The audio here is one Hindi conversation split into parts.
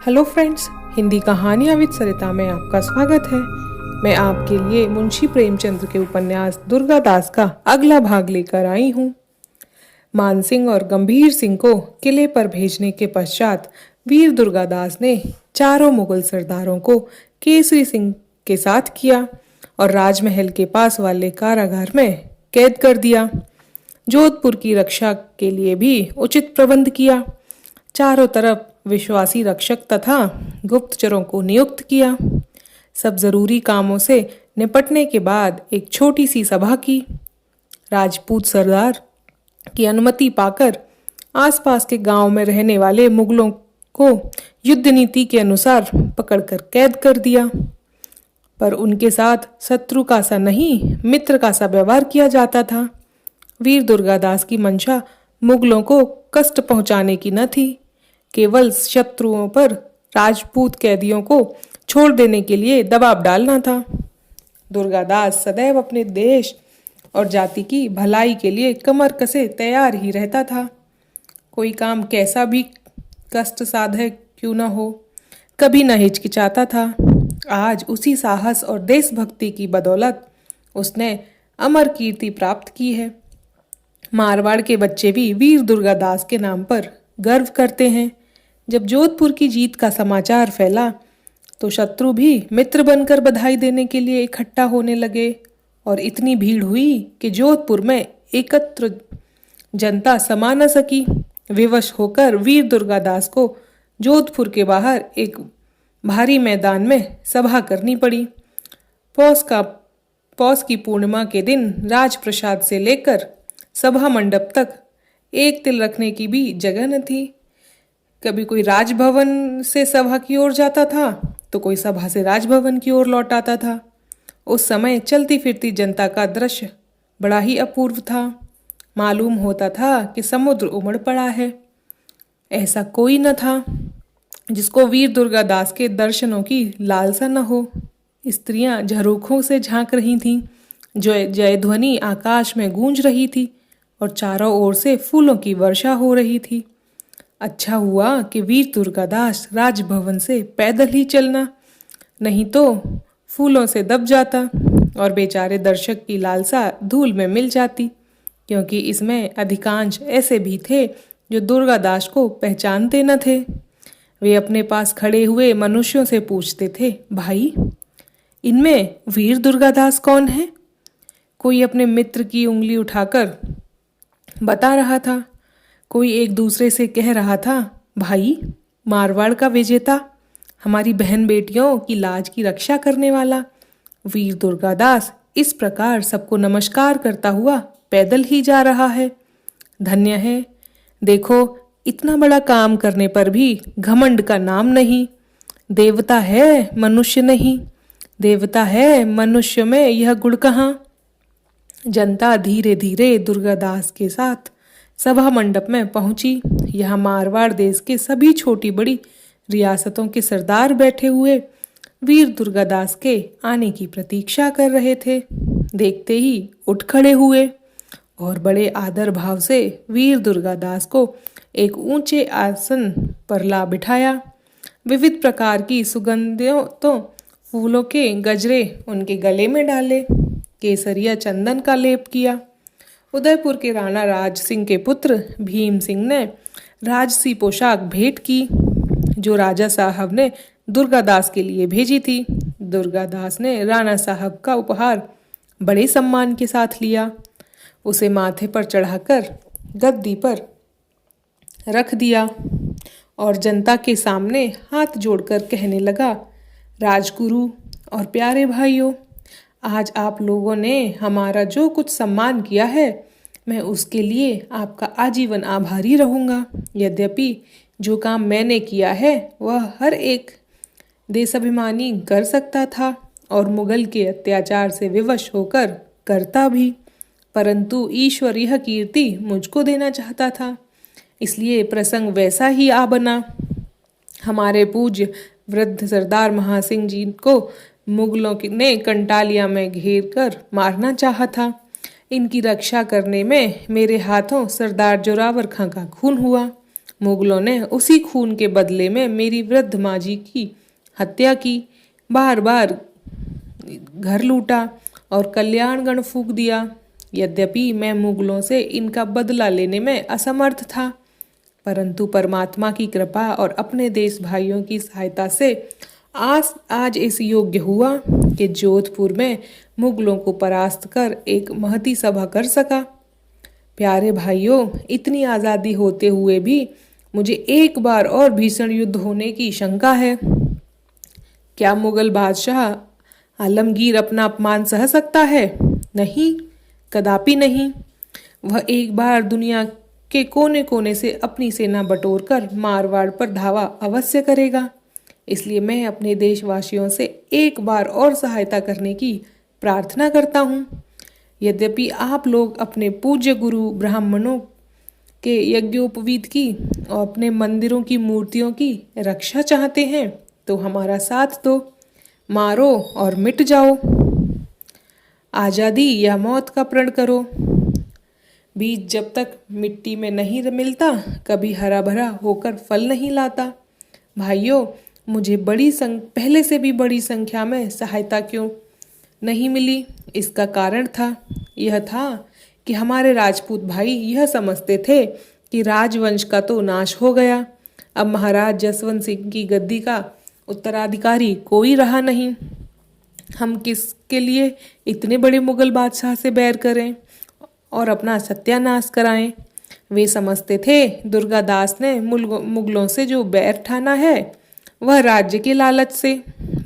हेलो फ्रेंड्स, हिंदी कहानियाँ विद सरिता में आपका स्वागत है। मैं आपके लिए मुंशी प्रेमचंद के उपन्यास दुर्गादास का अगला भाग लेकर आई हूँ। मानसिंह और गंभीर सिंह को किले पर भेजने के पश्चात वीर दुर्गादास ने चारों मुगल सरदारों को केसरी सिंह के साथ किया और राजमहल के पास वाले कारागार में कैद कर दिया। जोधपुर की रक्षा के लिए भी उचित प्रबंध किया। चारों तरफ विश्वासी रक्षक तथा गुप्तचरों को नियुक्त किया। सब जरूरी कामों से निपटने के बाद एक छोटी सी सभा की। राजपूत सरदार की अनुमति पाकर आसपास के गांव में रहने वाले मुगलों को युद्ध नीति के अनुसार पकड़कर कैद कर दिया, पर उनके साथ शत्रु का सा नहीं मित्र का सा व्यवहार किया जाता था। वीर दुर्गादास की मंशा मुगलों को कष्ट पहुंचाने की न थी, केवल शत्रुओं पर राजपूत कैदियों को छोड़ देने के लिए दबाव डालना था। दुर्गादास सदैव अपने देश और जाति की भलाई के लिए कमर कसे तैयार ही रहता था। कोई काम कैसा भी कष्ट साधक क्यों न हो, कभी न हिचकिचाता था। आज उसी साहस और देशभक्ति की बदौलत उसने अमर कीर्ति प्राप्त की है। मारवाड़ के बच्चे भी वीर दुर्गादास के नाम पर गर्व करते हैं। जब जोधपुर की जीत का समाचार फैला तो शत्रु भी मित्र बनकर बधाई देने के लिए इकट्ठा होने लगे और इतनी भीड़ हुई कि जोधपुर में एकत्र जनता समा न सकी। विवश होकर वीर दुर्गादास को जोधपुर के बाहर एक भारी मैदान में सभा करनी पड़ी। पौष की पूर्णिमा के दिन राजप्रसाद से लेकर सभा मंडप तक एक तिल रखने की भी जगह न थी। कभी कोई राजभवन से सभा की ओर जाता था तो कोई सभा से राजभवन की ओर लौट आता था। उस समय चलती फिरती जनता का दृश्य बड़ा ही अपूर्व था। मालूम होता था कि समुद्र उमड़ पड़ा है। ऐसा कोई न था जिसको वीर दुर्गादास के दर्शनों की लालसा न हो। स्त्रियां झरोखों से झांक रही थीं, जो जय ध्वनि आकाश में गूंज रही थी और चारों ओर से फूलों की वर्षा हो रही थी। अच्छा हुआ कि वीर दुर्गादास राजभवन से पैदल ही चलना, नहीं तो फूलों से दब जाता और बेचारे दर्शक की लालसा धूल में मिल जाती, क्योंकि इसमें अधिकांश ऐसे भी थे जो दुर्गादास को पहचानते न थे। वे अपने पास खड़े हुए मनुष्यों से पूछते थे, भाई इनमें वीर दुर्गादास कौन है? कोई अपने मित्र की उंगली उठाकर बता रहा था, कोई एक दूसरे से कह रहा था, भाई मारवाड़ का विजेता, हमारी बहन बेटियों की लाज की रक्षा करने वाला वीर दुर्गादास इस प्रकार सबको नमस्कार करता हुआ पैदल ही जा रहा है। धन्य है, देखो इतना बड़ा काम करने पर भी घमंड का नाम नहीं। देवता है मनुष्य नहीं, देवता है मनुष्य में यह गुण कहाँ। जनता धीरे धीरे दुर्गादास के साथ सभा मंडप में पहुंची। यहाँ मारवाड़ देश के सभी छोटी बड़ी रियासतों के सरदार बैठे हुए वीर दुर्गादास के आने की प्रतीक्षा कर रहे थे। देखते ही उठ खड़े हुए और बड़े आदर भाव से वीर दुर्गादास को एक ऊंचे आसन पर ला बिठाया। विविध प्रकार की सुगंधियों तो फूलों के गजरे उनके गले में डाले, केसरिया चंदन का लेप किया। उदयपुर के राणा राज सिंह के पुत्र भीम सिंह ने राजसी पोशाक भेंट की, जो राजा साहब ने दुर्गादास के लिए भेजी थी। दुर्गादास ने राणा साहब का उपहार बड़े सम्मान के साथ लिया। उसे माथे पर चढ़ाकर गद्दी पर रख दिया और जनता के सामने हाथ जोड़कर कहने लगा, राजगुरु और प्यारे भाइयों, आज आप लोगों ने हमारा जो कुछ सम्मान किया है, मैं उसके लिए आपका आजीवन आभारी रहूँगा। यद्यपि जो काम मैंने किया है वह हर एक देशाभिमानी कर सकता था और मुगल के अत्याचार से विवश होकर करता भी, परंतु ईश्वर यह कीर्ति मुझको देना चाहता था, इसलिए प्रसंग वैसा ही आ बना। हमारे पूज्य वृद्ध सरदार महासिंह जी को मुगलों ने कंटालिया में घेर कर मारना चाहा था। इनकी रक्षा करने में मेरे हाथों सरदार जोरावर खां का खून हुआ। मुगलों ने उसी खून के बदले में मेरी वृद्ध माँ जी की हत्या की, बार बार घर लूटा और कल्याणगण फूंक दिया। यद्यपि मैं मुगलों से इनका बदला लेने में असमर्थ था, परंतु परमात्मा की कृपा और अपने देश भाइयों की सहायता से आज इस योग्य हुआ कि जोधपुर में मुगलों को परास्त कर एक महती सभा कर सका। प्यारे भाइयों, इतनी आज़ादी होते हुए भी मुझे एक बार और भीषण युद्ध होने की शंका है। क्या मुगल बादशाह आलमगीर अपना अपमान सह सकता है? नहीं, कदापि नहीं। वह एक बार दुनिया के कोने कोने से अपनी सेना बटोरकर मारवाड़ पर धावा अवश्य करेगा। इसलिए मैं अपने देशवासियों से एक बार और सहायता करने की प्रार्थना करता हूँ। यद्यपि आप लोग अपने पूज्य गुरु ब्राह्मणों के यज्ञोपवीत की और अपने मंदिरों की मूर्तियों की रक्षा चाहते हैं, तो हमारा साथ दो, मारो और मिट जाओ। आज़ादी या मौत का प्रण करो। बीज जब तक मिट्टी में नहीं मिलता, कभी हरा भरा होकर फल नहीं लाता। भाइयों, मुझे पहले से भी बड़ी संख्या में सहायता क्यों नहीं मिली? इसका कारण यह था कि हमारे राजपूत भाई यह समझते थे कि राजवंश का तो नाश हो गया, अब महाराज जसवंत सिंह की गद्दी का उत्तराधिकारी कोई रहा नहीं। हम किसके लिए इतने बड़े मुगल बादशाह से बैर करें और अपना सत्यानाश कराएं? वे समझते थे दुर्गादास ने मुगलों से जो बैर ठाना है वह राज्य के लालच से।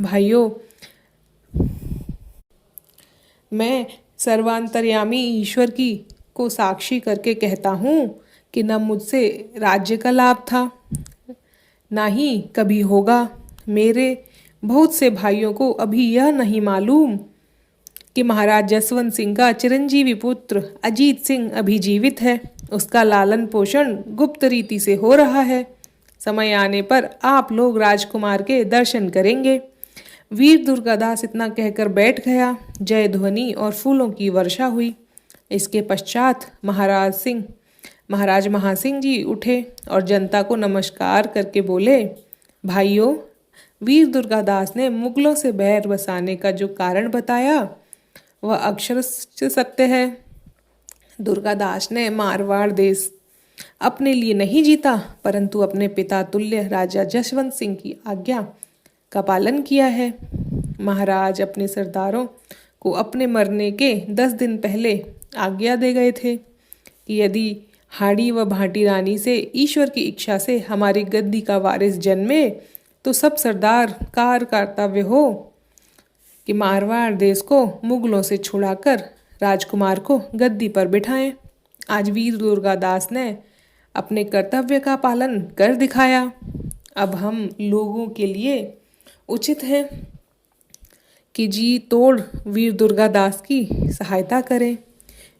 भाइयों, मैं सर्वांतर्यामी ईश्वर की को साक्षी करके कहता हूँ कि न मुझसे राज्य का लाभ था, ना ही कभी होगा। मेरे बहुत से भाइयों को अभी यह नहीं मालूम कि महाराज जसवंत सिंह का चिरंजीवी पुत्र अजीत सिंह अभी जीवित है। उसका लालन पोषण गुप्त रीति से हो रहा है। समय आने पर आप लोग राजकुमार के दर्शन करेंगे। वीर दुर्गादास इतना कहकर बैठ गया। जय ध्वनि और फूलों की वर्षा हुई। इसके पश्चात महाराज महासिंह जी उठे और जनता को नमस्कार करके बोले, भाइयों, वीर दुर्गादास ने मुगलों से बैर बसाने का जो कारण बताया वह अक्षरशः सत्य है। दुर्गादास ने मारवाड़ देश अपने लिए नहीं जीता, परंतु अपने पिता तुल्य राजा जसवंत सिंह की आज्ञा का पालन किया है। महाराज अपने सरदारों को अपने मरने के 10 दिन पहले आज्ञा दे गए थे कि यदि हाड़ी व भाटी रानी से ईश्वर की इच्छा से हमारी गद्दी का वारिस जन्मे तो सब सरदार कर्तव्य हो कि मारवाड़ देश को मुगलों से छुड़ाकर राजकुमार को गद्दी पर बिठाएं। आज वीर दुर्गादास ने अपने कर्तव्य का पालन कर दिखाया। अब हम लोगों के लिए उचित है कि जी तोड़ वीर दुर्गादास की सहायता करें,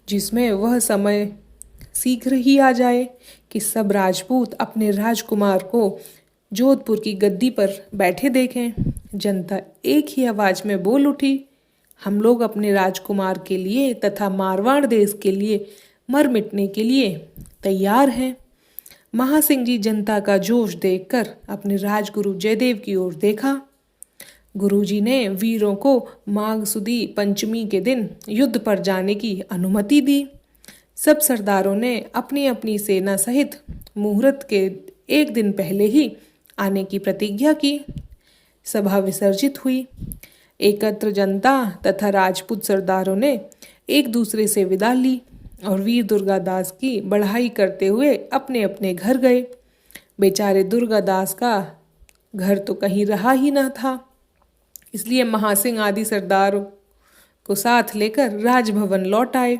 जिसमें वह समय शीघ्र ही आ जाए कि सब राजपूत अपने राजकुमार को जोधपुर की गद्दी पर बैठे देखें। जनता एक ही आवाज में बोल उठी, हम लोग अपने राजकुमार के लिए तथा मारवाड़ देश के लिए मर मिटने के लिए तैयार हैं। महासिंह जी जनता का जोश देखकर अपने राजगुरु जयदेव की ओर देखा। गुरुजी ने वीरों को माघ सुदी पंचमी के दिन युद्ध पर जाने की अनुमति दी। सब सरदारों ने अपनी अपनी सेना सहित मुहूर्त के एक दिन पहले ही आने की प्रतिज्ञा की। सभा विसर्जित हुई। एकत्र जनता तथा राजपूत सरदारों ने एक दूसरे से विदा ली और वीर दुर्गादास की बढ़ाई करते हुए अपने अपने घर गए। बेचारे दुर्गादास का घर तो कहीं रहा ही न था, इसलिए महासिंह आदि सरदारों को साथ लेकर राजभवन लौट आए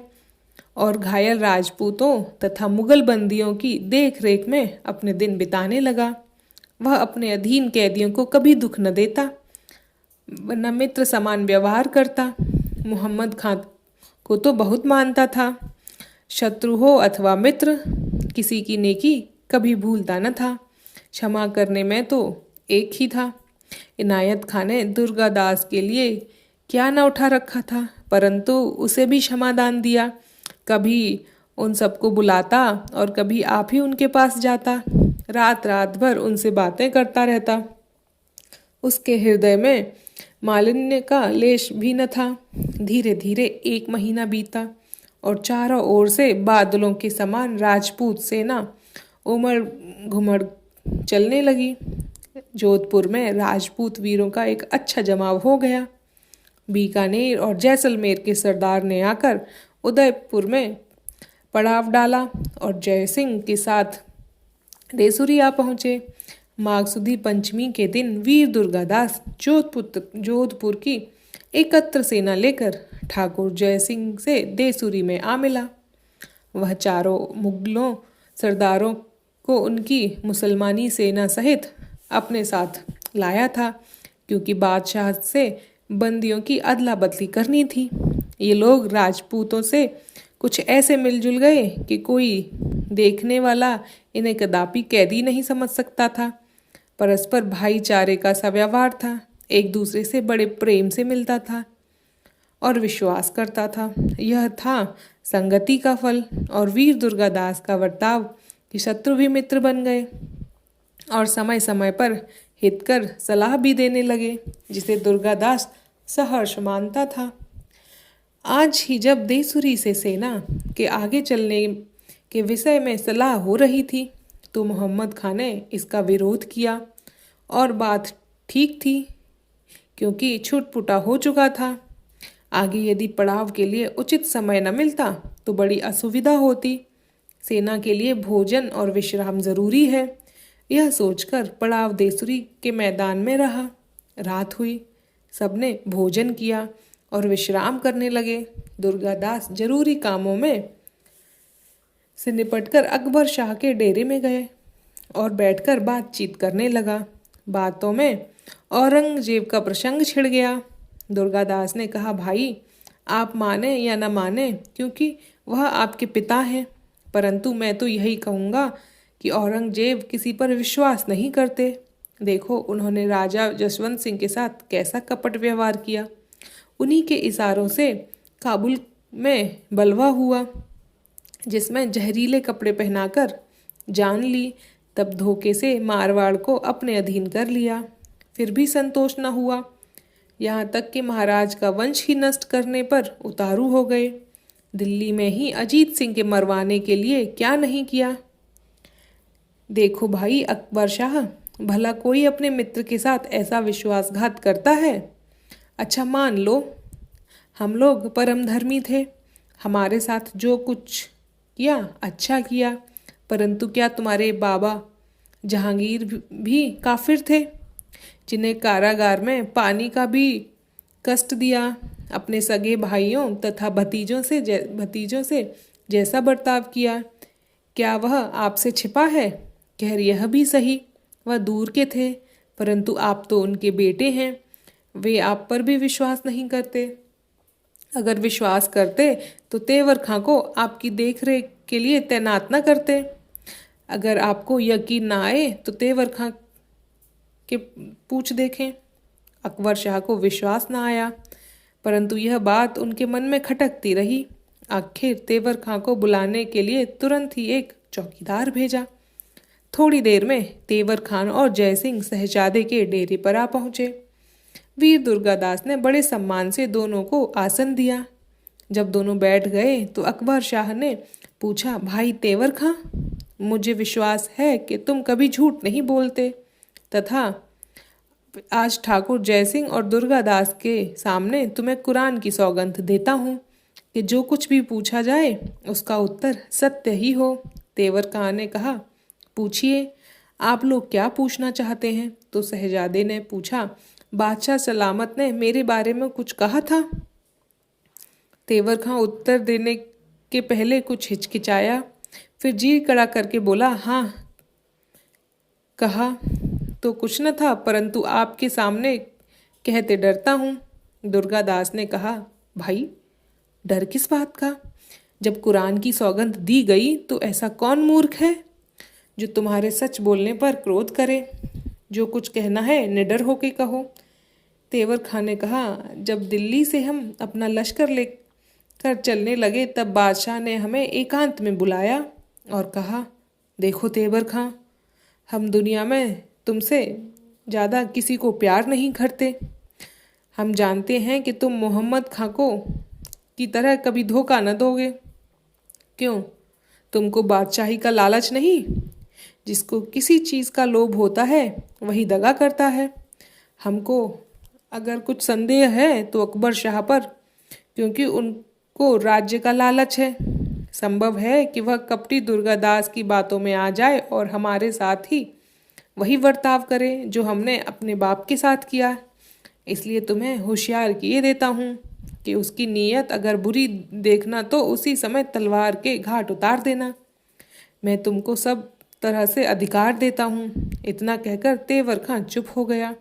और घायल राजपूतों तथा मुगल बंदियों की देख रेख में अपने दिन बिताने लगा। वह अपने अधीन कैदियों को कभी दुख न देता, न मित्र समान व्यवहार करता। मोहम्मद खान को तो बहुत मानता था। शत्रु हो अथवा मित्र, किसी की नेकी कभी भूलता न था। क्षमा करने में तो एक ही था। इनायत खान ने दुर्गादास के लिए क्या न उठा रखा था, परंतु उसे भी क्षमादान दिया। कभी उन सबको बुलाता और कभी आप ही उनके पास जाता। रात रात भर उनसे बातें करता रहता। उसके हृदय में मालिन्य का लेश भी न था। धीरे धीरे 1 महीना बीता और चारों ओर से बादलों के समान राजपूत सेना उमड़ घुमड़ चलने लगी। जोधपुर में राजपूत वीरों का एक अच्छा जमाव हो गया। बीकानेर और जैसलमेर के सरदार ने आकर उदयपुर में पड़ाव डाला और जयसिंह के साथ देसुरी आ पहुंचे। माघ सुदी पंचमी के दिन वीर दुर्गादास जोधपुर की एकत्र सेना लेकर ठाकुर जयसिंह से देसुरी में आ मिला। वह चारों मुगलों सरदारों को उनकी मुसलमानी सेना सहित अपने साथ लाया था, क्योंकि बादशाह से बंदियों की अदला बदली करनी थी। ये लोग राजपूतों से कुछ ऐसे मिलजुल गए कि कोई देखने वाला इन्हें कदापि कैदी नहीं समझ सकता था। परस्पर भाईचारे का सा व्यवहार था, एक दूसरे से बड़े प्रेम से मिलता था और विश्वास करता था। यह था संगति का फल। और वीर दुर्गादास का वर्ताव कि शत्रु भी मित्र बन गए और समय समय पर हितकर सलाह भी देने लगे, जिसे दुर्गादास सहर्ष मानता था। आज ही जब देसुरी से सेना के आगे चलने के विषय में सलाह हो रही थी तो मोहम्मद खां ने इसका विरोध किया। और बात ठीक थी, क्योंकि छुटपुटा हो चुका था। आगे यदि पड़ाव के लिए उचित समय न मिलता तो बड़ी असुविधा होती। सेना के लिए भोजन और विश्राम जरूरी है। यह सोचकर पड़ाव देसुरी के मैदान में रहा। रात हुई, सबने भोजन किया और विश्राम करने लगे। दुर्गादास जरूरी कामों में से निपटकर अकबर शाह के डेरे में गए और बैठकर बातचीत करने लगा। बातों में औरंगजेब का प्रसंग छिड़ गया। दुर्गादास ने कहा, भाई आप माने या न माने, क्योंकि वह आपके पिता हैं, परंतु मैं तो यही कहूँगा कि औरंगजेब किसी पर विश्वास नहीं करते। देखो उन्होंने राजा जसवंत सिंह के साथ कैसा कपट व्यवहार किया। उन्हीं के इशारों से काबुल में बलवा हुआ, जिसमें जहरीले कपड़े पहनाकर जान ली। तब धोखे से मारवाड़ को अपने अधीन कर लिया। फिर भी संतोष न हुआ, यहाँ तक कि महाराज का वंश ही नष्ट करने पर उतारू हो गए। दिल्ली में ही अजीत सिंह के मरवाने के लिए क्या नहीं किया। देखो भाई अकबर शाह, भला कोई अपने मित्र के साथ ऐसा विश्वासघात करता है? अच्छा मान लो हम लोग परम धर्मी थे, हमारे साथ जो कुछ किया अच्छा किया, परंतु क्या तुम्हारे बाबा जहांगीर भी काफिर थे, जिन्हें कारागार में पानी का भी कष्ट दिया? अपने सगे भाइयों तथा भतीजों से जैसा बर्ताव किया, क्या वह आपसे छिपा है? खैर यह भी सही, वह दूर के थे, परंतु आप तो उनके बेटे हैं। वे आप पर भी विश्वास नहीं करते। अगर विश्वास करते तो तेवर खां को आपकी देखरेख के लिए तैनात न करते। अगर आपको यकीन ना आए तो तेवर खां के पूछ देखें। अकबर शाह को विश्वास ना आया, परंतु यह बात उनके मन में खटकती रही। आखिर तेवर खां को बुलाने के लिए तुरंत ही एक चौकीदार भेजा। थोड़ी देर में तेवर खान और जयसिंह शहजादे के डेरे पर आ पहुंचे। वीर दुर्गादास ने बड़े सम्मान से दोनों को आसन दिया। जब दोनों बैठ गए तो अकबर शाह ने पूछा, भाई तेवर खां, मुझे विश्वास है कि तुम कभी झूठ नहीं बोलते, तथा आज ठाकुर जयसिंह और दुर्गादास के सामने तुम्हें कुरान की सौगंध देता हूँ कि जो कुछ भी पूछा जाए उसका उत्तर सत्य ही हो। तेवर खां ने कहा, पूछिए, आप लोग क्या पूछना चाहते हैं? तो शहजादे ने पूछा, बादशाह सलामत ने मेरे बारे में कुछ कहा था। तेवर खां उत्तर देने के पहले कुछ हिचकिचाया, फिर जी कड़ा करके बोला, हाँ कहा तो कुछ न था, परंतु आपके सामने कहते डरता हूँ। दुर्गादास ने कहा, भाई डर किस बात का? जब कुरान की सौगंध दी गई तो ऐसा कौन मूर्ख है जो तुम्हारे सच बोलने पर क्रोध करे? जो कुछ कहना है निडर होके कहो। तेवर खां ने कहा, जब दिल्ली से हम अपना लश्कर लेकर चलने लगे तब बादशाह ने हमें एकांत में बुलाया और कहा, देखो तेवर खां, हम दुनिया में तुमसे ज़्यादा किसी को प्यार नहीं करते। हम जानते हैं कि तुम मोहम्मद खां को की तरह कभी धोखा न दोगे। क्यों? तुमको बादशाही का लालच नहीं? जिसको किसी चीज़ का लोभ होता है वही दगा करता है। हमको अगर कुछ संदेह है तो अकबर शाह पर, क्योंकि उनको राज्य का लालच है। संभव है कि वह कपटी दुर्गादास की बातों में आ जाए और हमारे साथ ही वही बर्ताव करे जो हमने अपने बाप के साथ किया। इसलिए तुम्हें होशियार किए देता हूँ कि उसकी नीयत अगर बुरी देखना तो उसी समय तलवार के घाट उतार देना। मैं तुमको सब तरह से अधिकार देता हूँ। इतना कहकर तेवर खां चुप हो गया।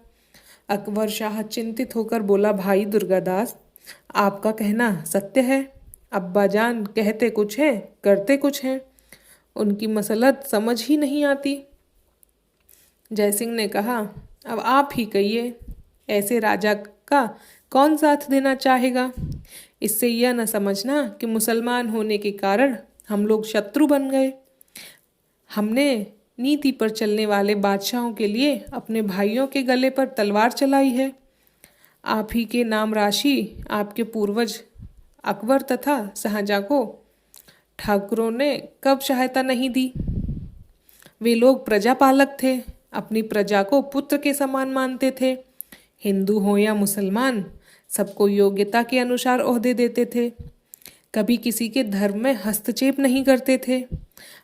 अकबर शाह चिंतित होकर बोला, भाई दुर्गादास, आपका कहना सत्य है। अब्बा जान कहते कुछ हैं, करते कुछ हैं। उनकी मसलत समझ ही नहीं आती। जयसिंह ने कहा, अब आप ही कहिए, ऐसे राजा का कौन साथ देना चाहेगा? इससे यह न समझना कि मुसलमान होने के कारण हम लोग शत्रु बन गए। हमने नीति पर चलने वाले बादशाहों के लिए अपने भाइयों के गले पर तलवार चलाई है। आप ही के नाम राशि आपके पूर्वज अकबर तथा शाहजहां को ठाकुरों ने कब सहायता नहीं दी? वे लोग प्रजापालक थे, अपनी प्रजा को पुत्र के समान मानते थे। हिंदू हो या मुसलमान, सबको योग्यता के अनुसार ओहदे देते थे। कभी किसी के धर्म में हस्तक्षेप नहीं करते थे।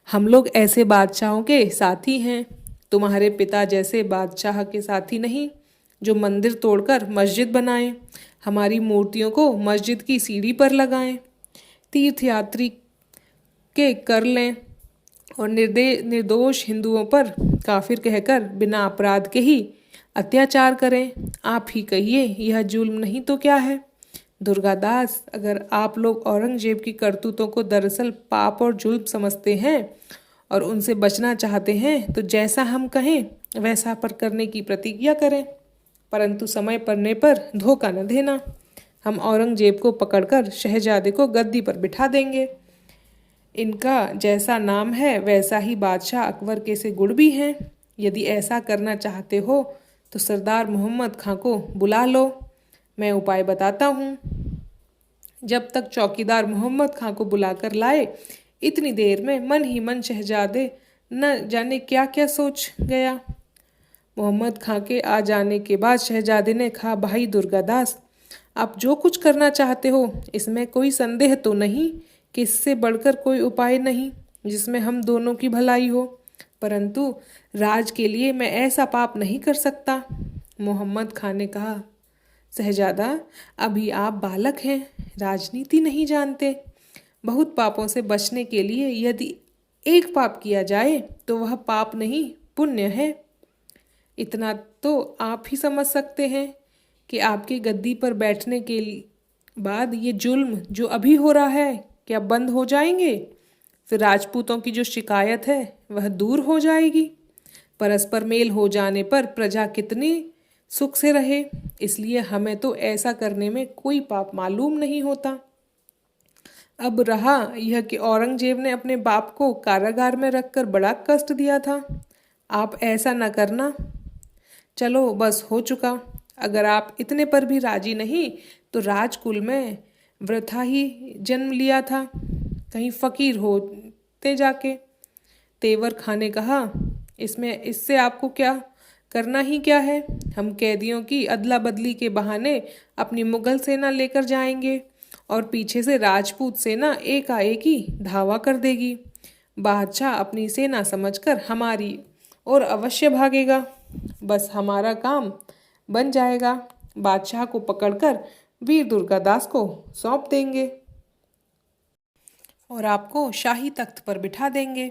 हम लोग ऐसे बादशाहों के साथी हैं। तुम्हारे पिता जैसे बादशाह के साथी नहीं जो मंदिर तोड़कर मस्जिद बनाएं, हमारी मूर्तियों को मस्जिद की सीढ़ी पर लगाएं, तीर्थयात्री के कर लें और निर्दोष हिंदुओं पर काफिर कहकर बिना अपराध के ही अत्याचार करें। आप ही कहिए, यह जुल्म नहीं तो क्या है? दुर्गादास, अगर आप लोग औरंगजेब की करतूतों को दरअसल पाप और जुल्म समझते हैं और उनसे बचना चाहते हैं तो जैसा हम कहें वैसा पर करने की प्रतिज्ञा करें, परंतु समय पड़ने पर धोखा न देना। हम औरंगजेब को पकड़कर शहजादे को गद्दी पर बिठा देंगे। इनका जैसा नाम है वैसा ही बादशाह अकबर के से गुण भी हैं। यदि ऐसा करना चाहते हो तो सरदार मोहम्मद खां को बुला लो। मैं उपाय बताता हूँ। जब तक चौकीदार मोहम्मद खां को बुलाकर लाए, इतनी देर में मन ही मन शहजादे न जाने क्या क्या सोच गया। मोहम्मद खां के आ जाने के बाद शहजादे ने कहा, भाई दुर्गादास, आप जो कुछ करना चाहते हो इसमें कोई संदेह तो नहीं कि इससे बढ़कर कोई उपाय नहीं जिसमें हम दोनों की भलाई हो, परंतु राज के लिए मैं ऐसा पाप नहीं कर सकता। मोहम्मद खां ने कहा, शहजादा, अभी आप बालक हैं, राजनीति नहीं जानते। बहुत पापों से बचने के लिए यदि एक पाप किया जाए तो वह पाप नहीं पुण्य है। इतना तो आप ही समझ सकते हैं कि आपकी गद्दी पर बैठने के बाद ये जुल्म जो अभी हो रहा है क्या बंद हो जाएंगे? फिर राजपूतों की जो शिकायत है वह दूर हो जाएगी। परस्पर मेल हो जाने पर प्रजा कितनी सुख से रहे। इसलिए हमें तो ऐसा करने में कोई पाप मालूम नहीं होता। अब रहा यह कि औरंगजेब ने अपने बाप को कारागार में रखकर बड़ा कष्ट दिया था। आप ऐसा न करना। चलो बस हो चुका। अगर आप इतने पर भी राजी नहीं तो राजकुल में वृथा ही जन्म लिया था, कहीं फकीर होते जाके। तेवर खां ने कहा, इससे आपको क्या करना ही क्या है? हम कैदियों की अदला बदली के बहाने अपनी मुगल सेना लेकर जाएंगे और पीछे से राजपूत सेना एकाएक ही धावा कर देगी। बादशाह अपनी सेना समझकर हमारी ओर अवश्य भागेगा। बस हमारा काम बन जाएगा। बादशाह को पकड़कर वीर दुर्गादास को सौंप देंगे और आपको शाही तख्त पर बिठा देंगे।